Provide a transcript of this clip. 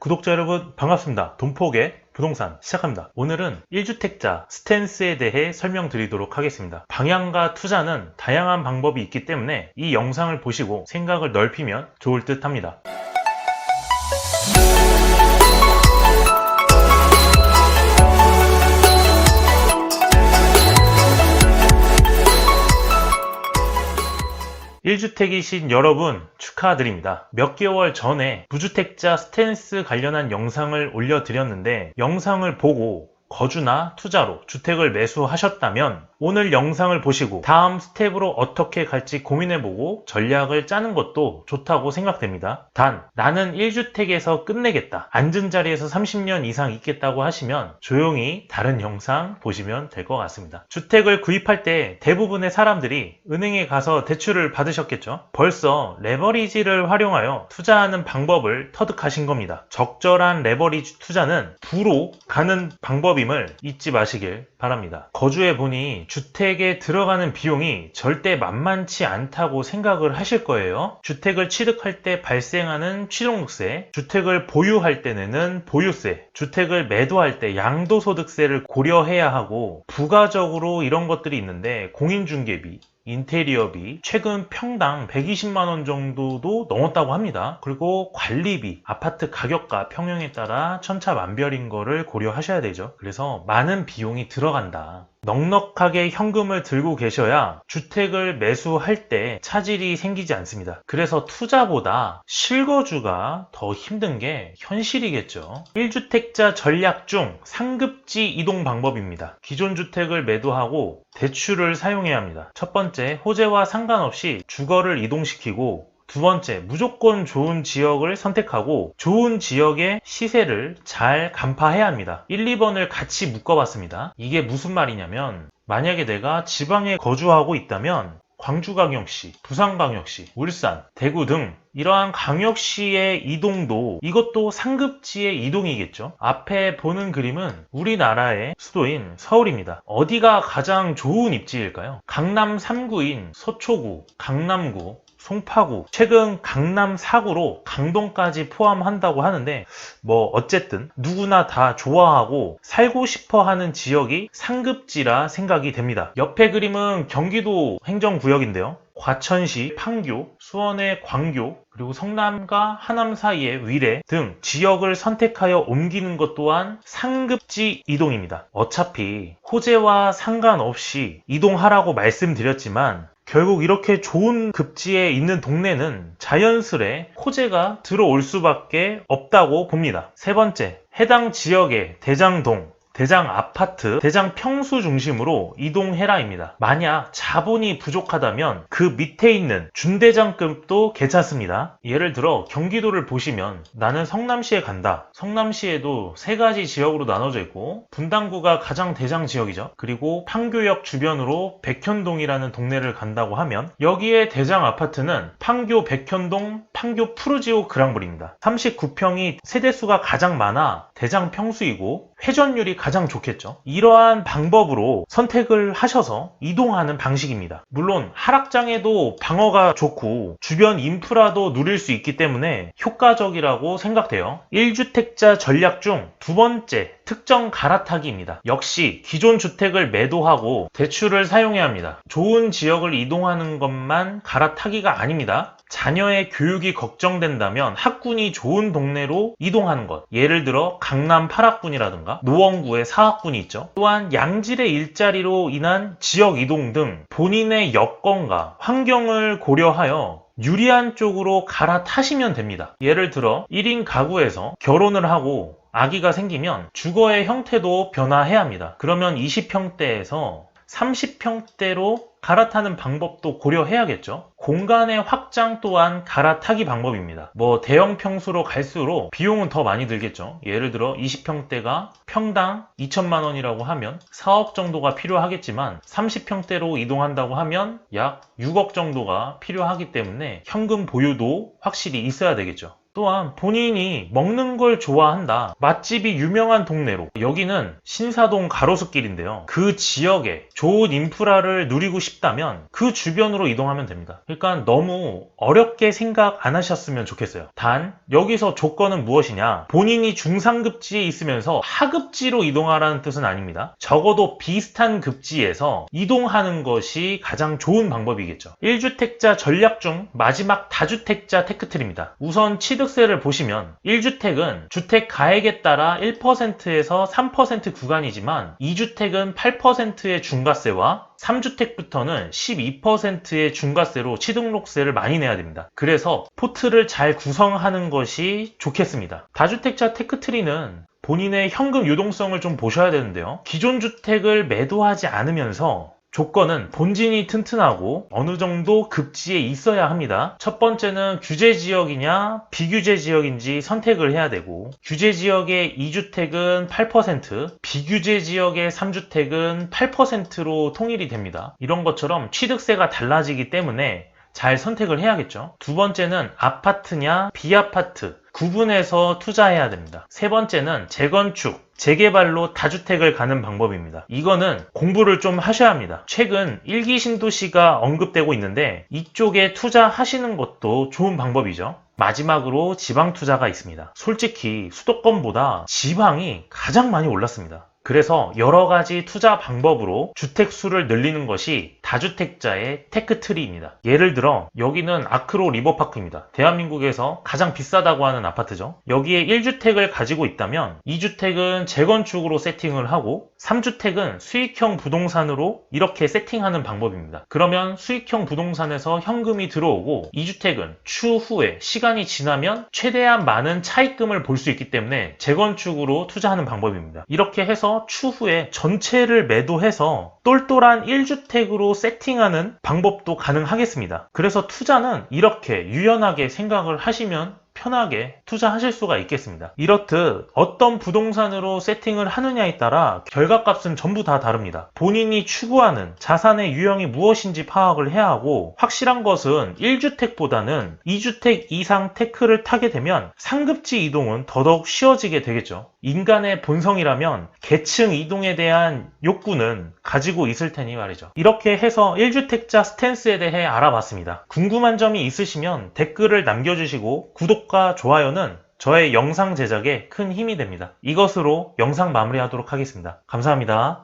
구독자 여러분 반갑습니다. 돈폭의 부동산 시작합니다. 오늘은 1주택자 스탠스에 대해 설명드리도록 하겠습니다. 방향과 투자는 다양한 방법이 있기 때문에 이 영상을 보시고 생각을 넓히면 좋을 듯 합니다. 1주택이신 여러분 축하드립니다. 몇 개월 전에 무주택자 스탠스 관련한 영상을 올려드렸는데 영상을 보고 거주나 투자로 주택을 매수하셨다면 오늘 영상을 보시고 다음 스텝으로 어떻게 갈지 고민해보고 전략을 짜는 것도 좋다고 생각됩니다. 단 나는 1주택에서 끝내겠다, 앉은 자리에서 30년 이상 있겠다고 하시면 조용히 다른 영상 보시면 될 것 같습니다. 주택을 구입할 때 대부분의 사람들이 은행에 가서 대출을 받으셨겠죠. 벌써 레버리지를 활용하여 투자하는 방법을 터득하신 겁니다. 적절한 레버리지 투자는 부로 가는 방법임을 잊지 마시길 바랍니다. 거주해보니 주택에 들어가는 비용이 절대 만만치 않다고 생각을 하실 거예요. 주택을 취득할 때 발생하는 취등록세, 주택을 보유할 때 내는 보유세, 주택을 매도할 때 양도소득세를 고려해야 하고 부가적으로 이런 것들이 있는데 공인중개비, 인테리어비, 최근 평당 120만원 정도도 넘었다고 합니다. 그리고 관리비, 아파트 가격과 평형에 따라 천차만별인 거를 고려하셔야 되죠. 그래서 많은 비용이 들어간다. 넉넉하게 현금을 들고 계셔야 주택을 매수할 때 차질이 생기지 않습니다. 그래서 투자보다 실거주가 더 힘든 게 현실이겠죠. 1주택자 전략 중 상급지 이동 방법입니다. 기존 주택을 매도하고 대출을 사용해야 합니다. 첫 번째, 호재와 상관없이 주거를 이동시키고 두 번째, 무조건 좋은 지역을 선택하고 좋은 지역의 시세를 잘 간파해야 합니다. 1, 2번을 같이 묶어봤습니다. 이게 무슨 말이냐면 만약에 내가 지방에 거주하고 있다면 광주광역시, 부산광역시, 울산, 대구 등 이러한 광역시의 이동도 이것도 상급지의 이동이겠죠. 앞에 보는 그림은 우리나라의 수도인 서울입니다. 어디가 가장 좋은 입지일까요? 강남 3구인 서초구, 강남구, 송파구, 최근 강남 4구로 강동까지 포함한다고 하는데 어쨌든 누구나 다 좋아하고 살고 싶어 하는 지역이 상급지라 생각이 됩니다. 옆에 그림은 경기도 행정구역인데요. 과천시 판교, 수원의 광교, 그리고 성남과 하남 사이의 위례 등 지역을 선택하여 옮기는 것 또한 상급지 이동입니다. 어차피 호재와 상관없이 이동하라고 말씀드렸지만 결국 이렇게 좋은 급지에 있는 동네는 자연스레 호재가 들어올 수밖에 없다고 봅니다. 세 번째, 해당 지역의 대장동, 대장 아파트, 대장 평수 중심으로 이동해라입니다. 만약 자본이 부족하다면 그 밑에 있는 준대장급도 괜찮습니다. 예를 들어 경기도를 보시면 나는 성남시에 간다. 성남시에도 세 가지 지역으로 나눠져 있고 분당구가 가장 대장 지역이죠. 그리고 판교역 주변으로 백현동이라는 동네를 간다고 하면 여기에 대장 아파트는 판교 백현동, 판교 푸르지오 그랑블입니다. 39평이 세대수가 가장 많아 대장 평수이고 회전율이 가장 좋겠죠. 이러한 방법으로 선택을 하셔서 이동하는 방식입니다. 물론 하락장에도 방어가 좋고 주변 인프라도 누릴 수 있기 때문에 효과적이라고 생각돼요. 1주택자 전략 중 두 번째, 특정 갈아타기입니다. 역시 기존 주택을 매도하고 대출을 사용해야 합니다. 좋은 지역을 이동하는 것만 갈아타기가 아닙니다. 자녀의 교육이 걱정된다면 학군이 좋은 동네로 이동하는 것, 예를 들어 강남 8학군이라든가 노원구에 4학군이 있죠. 또한 양질의 일자리로 인한 지역 이동 등 본인의 여건과 환경을 고려하여 유리한 쪽으로 갈아타시면 됩니다. 예를 들어 1인 가구에서 결혼을 하고 아기가 생기면 주거의 형태도 변화해야 합니다. 그러면 20평대에서 30평대로 갈아타는 방법도 고려해야겠죠. 공간의 확장 또한 갈아타기 방법입니다. 대형 평수로 갈수록 비용은 더 많이 들겠죠. 예를 들어 20평대가 평당 2천만 원이라고 하면 4억 정도가 필요하겠지만 30평대로 이동한다고 하면 약 6억 정도가 필요하기 때문에 현금 보유도 확실히 있어야 되겠죠. 또한 본인이 먹는 걸 좋아한다. 맛집이 유명한 동네로, 여기는 신사동 가로수길인데요. 그 지역에 좋은 인프라를 누리고 싶다면 그 주변으로 이동하면 됩니다. 그러니까 너무 어렵게 생각 안 하셨으면 좋겠어요. 단 여기서 조건은 무엇이냐? 본인이 중상급지에 있으면서 하급지로 이동하라는 뜻은 아닙니다. 적어도 비슷한 급지에서 이동하는 것이 가장 좋은 방법이겠죠. 1주택자 전략 중 마지막 다주택자 테크트리입니다. 우선 취득세를 보시면 1주택은 주택 가액에 따라 1%에서 3% 구간이지만 2주택은 8%의 중과세와 3주택부터는 12%의 중과세로 취등록세를 많이 내야 됩니다. 그래서 포트를 잘 구성하는 것이 좋겠습니다. 다주택자 테크트리는 본인의 현금 유동성을 좀 보셔야 되는데요. 기존 주택을 매도하지 않으면서 조건은 본진이 튼튼하고 어느 정도 급지에 있어야 합니다. 첫 번째는 규제 지역이냐 비규제 지역인지 선택을 해야 되고, 규제 지역의 2주택은 8%, 비규제 지역의 3주택은 8%로 통일이 됩니다. 이런 것처럼 취득세가 달라지기 때문에 잘 선택을 해야겠죠. 두 번째는 아파트냐 비아파트 구분해서 투자해야 됩니다. 세 번째는 재건축, 재개발로 다주택을 가는 방법입니다. 이거는 공부를 좀 하셔야 합니다. 최근 1기 신도시가 언급되고 있는데 이쪽에 투자하시는 것도 좋은 방법이죠. 마지막으로 지방 투자가 있습니다. 솔직히 수도권보다 지방이 가장 많이 올랐습니다. 그래서 여러 가지 투자 방법으로 주택 수를 늘리는 것이 다주택자의 테크트리입니다. 예를 들어 여기는 아크로 리버파크입니다. 대한민국에서 가장 비싸다고 하는 아파트죠. 여기에 1주택을 가지고 있다면 2주택은 재건축으로 세팅을 하고 3주택은 수익형 부동산으로 이렇게 세팅하는 방법입니다. 그러면 수익형 부동산에서 현금이 들어오고 2주택은 추후에 시간이 지나면 최대한 많은 차입금을 볼 수 있기 때문에 재건축으로 투자하는 방법입니다. 이렇게 해서 추후에 전체를 매도해서 똘똘한 1주택으로 세팅하는 방법도 가능하겠습니다. 그래서 투자는 이렇게 유연하게 생각을 하시면 편하게 투자하실 수가 있겠습니다. 이렇듯 어떤 부동산으로 세팅을 하느냐에 따라 결과값은 전부 다 다릅니다. 본인이 추구하는 자산의 유형이 무엇인지 파악을 해야 하고, 확실한 것은 1주택보다는 2주택 이상 테크를 타게 되면 상급지 이동은 더더욱 쉬워지게 되겠죠. 인간의 본성이라면 계층 이동에 대한 욕구는 가지고 있을 테니 말이죠. 이렇게 해서 1주택자 스탠스에 대해 알아봤습니다. 궁금한 점이 있으시면 댓글을 남겨주시고 구독과 좋아요는 저의 영상 제작에 큰 힘이 됩니다. 이것으로 영상 마무리하도록 하겠습니다. 감사합니다.